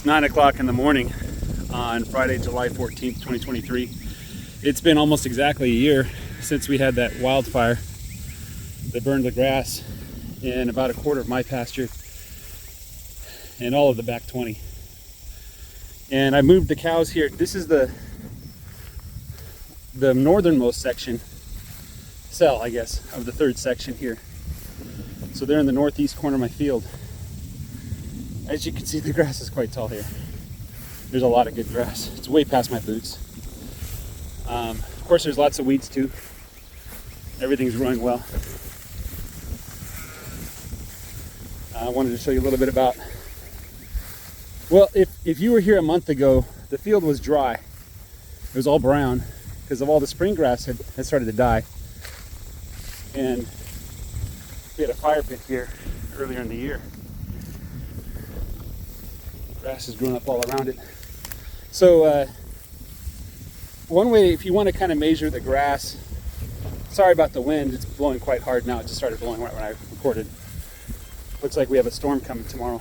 9 o'clock in the morning on Friday, July 14th, 2023. It's been almost exactly a year since we had that wildfire that burned the grass in about a quarter of my pasture and all of the back 20. And I moved the cows here. This is the northernmost section, cell, I guess, of the third section here. So they're in the northeast corner of my field. As you can see, the grass is quite tall here. There's a lot of good grass. It's way past my boots. Of course, there's lots of weeds too. Everything's growing well. I wanted to show you a little bit about, well, if you were here a month ago, the field was dry. It was all brown because of all the spring grass had started to die. And we had a fire pit here earlier in the year. Grass has grown up all around it. So one way, if you want to kind of measure the grass, sorry about the wind, it's blowing quite hard now. It just started blowing right when I recorded. Looks like we have a storm coming tomorrow.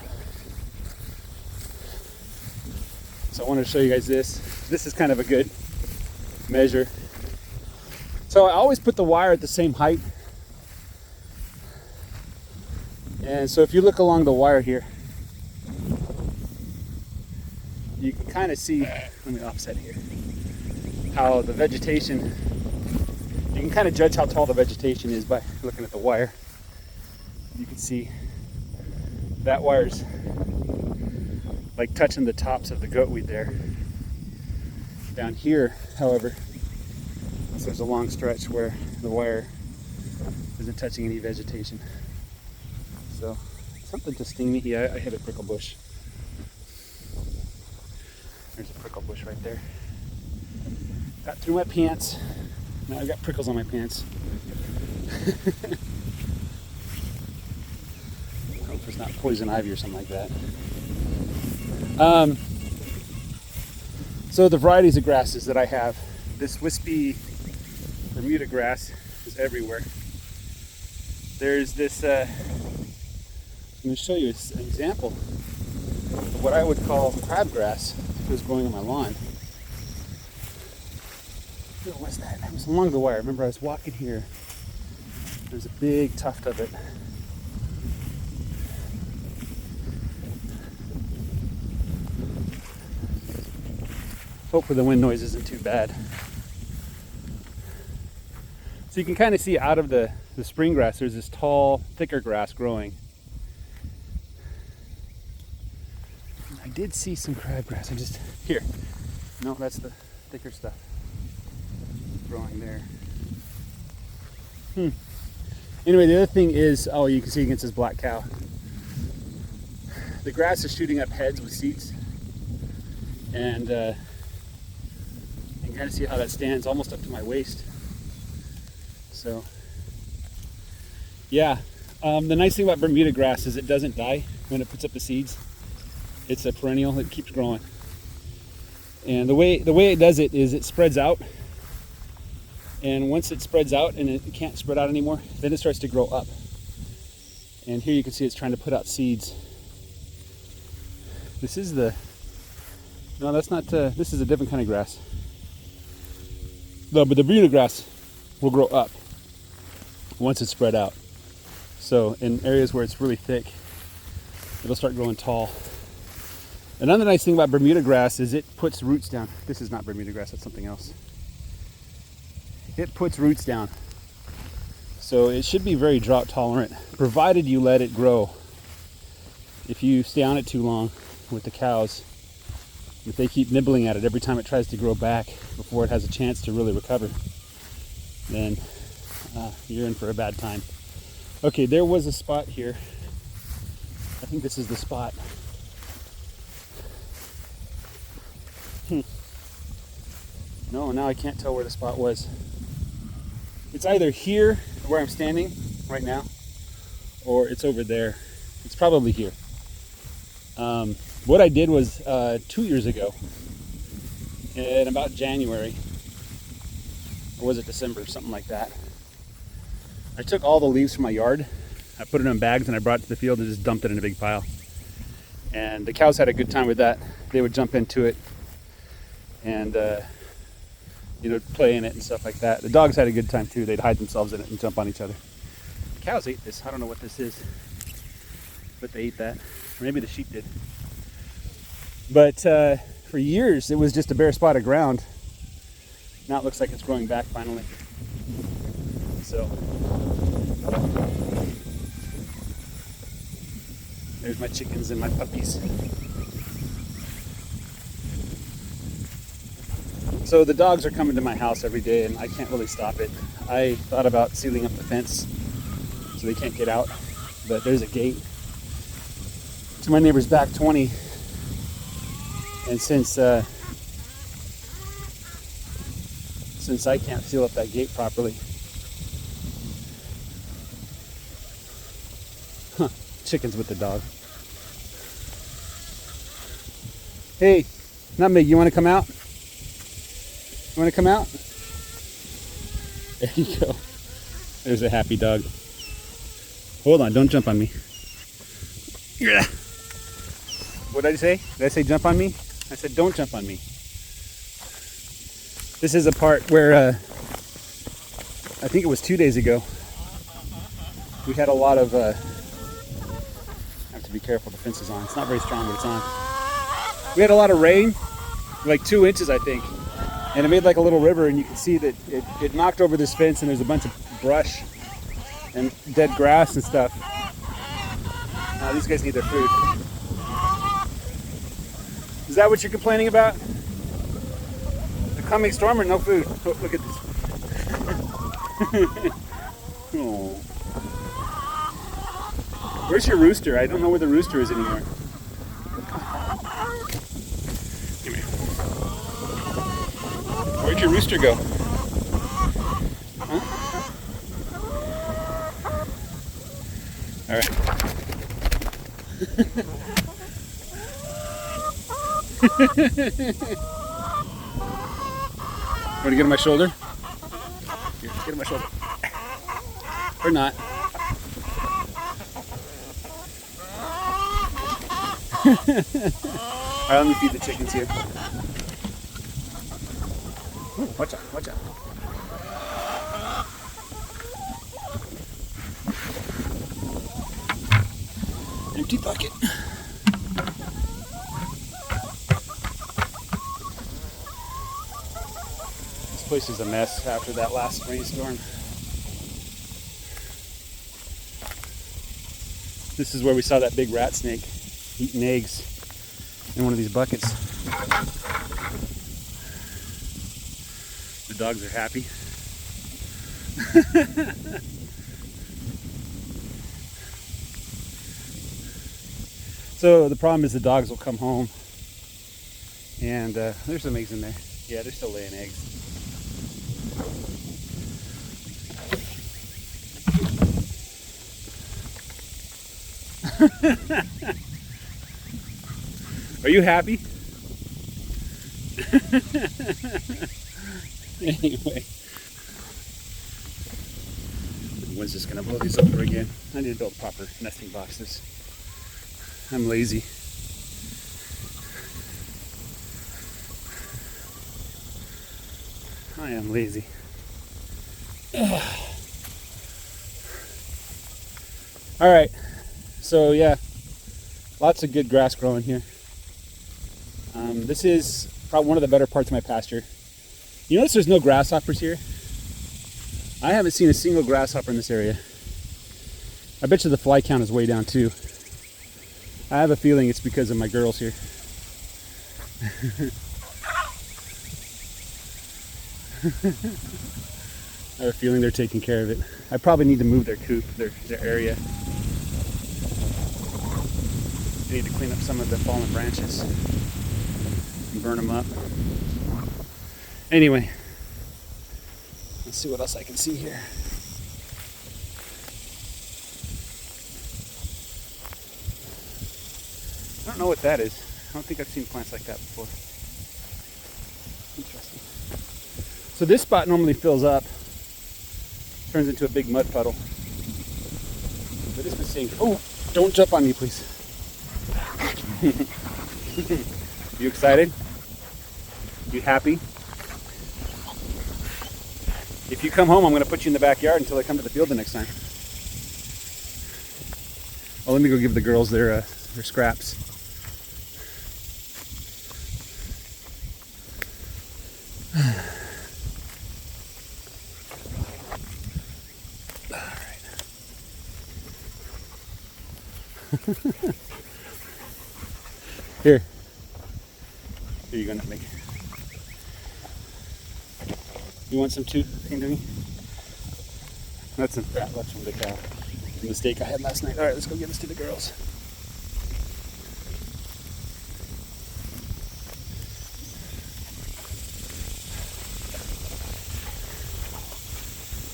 So I wanted to show you guys this. This is kind of a good measure. So I always put the wire at the same height. And so if you look along the wire here, you can kind of see, let me offset here, how the vegetation, you can kind of judge how tall the vegetation is by looking at the wire. You can see that wire's like touching the tops of the goatweed there. Down here, however, so there's a long stretch where the wire isn't touching any vegetation. So something to sting me. Yeah, I hit a prickle bush. There's a prickle bush right there. Got through my pants. Now I've got prickles on my pants. I hope there's not poison ivy or something like that. So the varieties of grasses that I have, this wispy Bermuda grass is everywhere. There's this, I'm going to show you an example of what I would call crabgrass that was growing on my lawn. What's that? It was along the wire. Remember, I was walking here. There's a big tuft of it. Hopefully the wind noise isn't too bad. So you can kind of see out of the spring grass, there's this tall, thicker grass growing. I did see some crabgrass. Here. No, that's the thicker stuff growing there. Anyway, the other thing is, oh, you can see against this black cow. The grass is shooting up heads with seeds. And you can kind of see how that stands almost up to my waist. So, yeah. The nice thing about Bermuda grass is it doesn't die when it puts up the seeds. It's a perennial. It keeps growing. And the way it does it is it spreads out. And once it spreads out and it can't spread out anymore, then it starts to grow up. And here you can see it's trying to put out seeds. This is no, that's not, this is a different kind of grass. No, but the Bermuda grass will grow up once it's spread out. So in areas where it's really thick, it'll start growing tall. Another nice thing about Bermuda grass is it puts roots down. This is not Bermuda grass, that's something else. It puts roots down. So it should be very drought tolerant, provided you let it grow. If you stay on it too long with the cows, if they keep nibbling at it every time it tries to grow back before it has a chance to really recover, then you're in for a bad time. Okay, there was a spot here. I think this is the spot. No, now I can't tell where the spot was. It's either here, where I'm standing right now, or it's over there. It's probably here. What I did was 2 years ago, in about January, or was it December, something like that, I took all the leaves from my yard, I put it in bags, and I brought it to the field and just dumped it in a big pile. And the cows had a good time with that. They would jump into it and play in it and stuff like that. The dogs had a good time too. They'd hide themselves in it and jump on each other. The cows ate this. I don't know what this is, but they ate that. Or maybe the sheep did. But for years, it was just a bare spot of ground. Now it looks like it's growing back finally. So there's my chickens and my puppies. So the dogs are coming to my house every day and I can't really stop it. I thought about sealing up the fence so they can't get out, but there's a gate to my neighbor's back 20. And since I can't seal up that gate properly, chickens with the dog. Hey, Nutmeg, you want to come out? You want to come out? There you go. There's a happy dog. Hold on, don't jump on me. What did I say? Did I say jump on me? I said don't jump on me. This is a part where I think it was 2 days ago. We had a lot of. I have to be careful. The fence is on. It's not very strong, but it's on. We had a lot of rain, like 2 inches, I think, and it made like a little river. And you can see that it knocked over this fence, and there's a bunch of brush and dead grass and stuff. These guys need their food. Is that what you're complaining about? The coming storm or no food? Oh, look at this. Oh. Where's your rooster? I don't know where the rooster is anymore. Come here. Where'd your rooster go? Huh? All right. Want to get on my shoulder? Here, get on my shoulder. Or not. Alright, let me feed the chickens here. Ooh, watch out, watch out. Empty bucket. This place is a mess after that last rainstorm. This is where we saw that big rat snake eating eggs in one of these buckets. The dogs are happy. So the problem is the dogs will come home and there's some eggs in there. Yeah, they're still laying eggs. Are you happy? Anyway, when's just gonna blow these over again? I need to build proper nesting boxes. I'm lazy. I am lazy. All right. So yeah, lots of good grass growing here. This is probably one of the better parts of my pasture. You notice there's no grasshoppers here? I haven't seen a single grasshopper in this area. I bet you the fly count is way down too. I have a feeling it's because of my girls here. I have a feeling they're taking care of it. I probably need to move their coop, their area. I need to clean up some of the fallen branches and burn them up. Anyway, let's see what else I can see here. I don't know what that is. I don't think I've seen plants like that before. Interesting. So this spot normally fills up, turns into a big mud puddle. But it's been saying, oh, don't jump on me, please. You excited? You happy? If you come home, I'm going to put you in the backyard until I come to the field the next time. Oh, let me go give the girls their scraps. All right. Here. Here you go, Nutmeg. You want some too, Anthony? That's from the cow. The mistake I had last night. All right, let's go give this to the girls.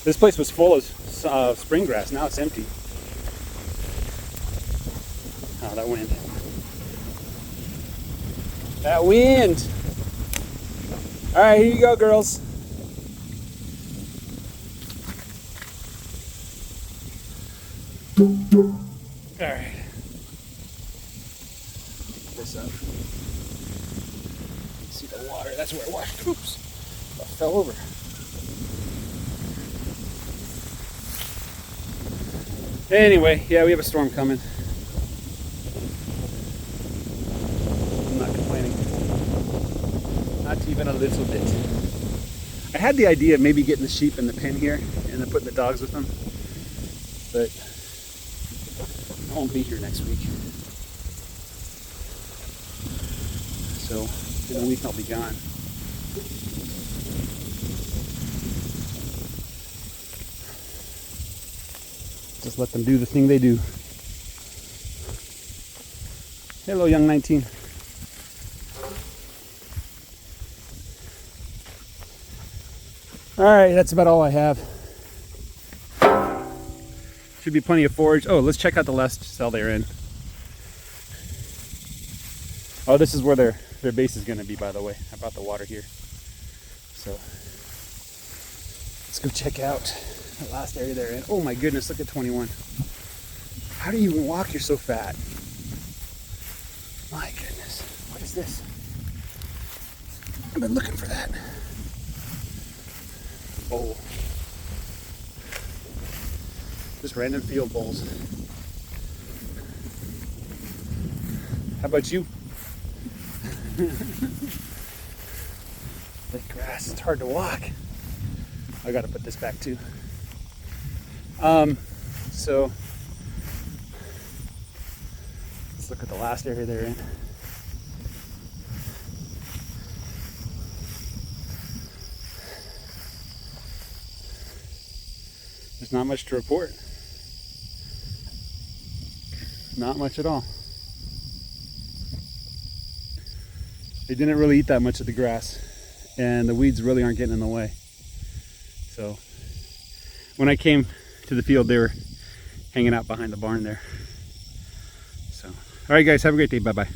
This place was full of spring grass. Now it's empty. Oh, that wind. That wind! All right, here you go, girls. All right. Pick this up. See the water. That's where I washed. Oops. I fell over. Anyway, yeah, we have a storm coming. I'm not complaining. Not even a little bit. I had the idea of maybe getting the sheep in the pen here and then putting the dogs with them, but I won't be here next week. So in a week I'll be gone. Just let them do the thing they do. Hello, young 19. All right, that's about all I have. Should be plenty of forage. Oh, let's check out the last cell they're in. Oh, this is where their base is going to be, by the way. How about the water here? So let's go check out the last area they're in. Oh my goodness, look at 21. How do you even walk? You're so fat. My goodness, what is this? I've been looking for that. Bowl. Just random field bowls. How about you? Thick grass, it's hard to walk. I gotta put this back too. So let's look at the last area they're in. There's not much to report. Not much at all. They didn't really eat that much of the grass, and the weeds really aren't getting in the way. So when I came to the field, they were hanging out behind the barn there. So, all right guys, have a great day. Bye-bye.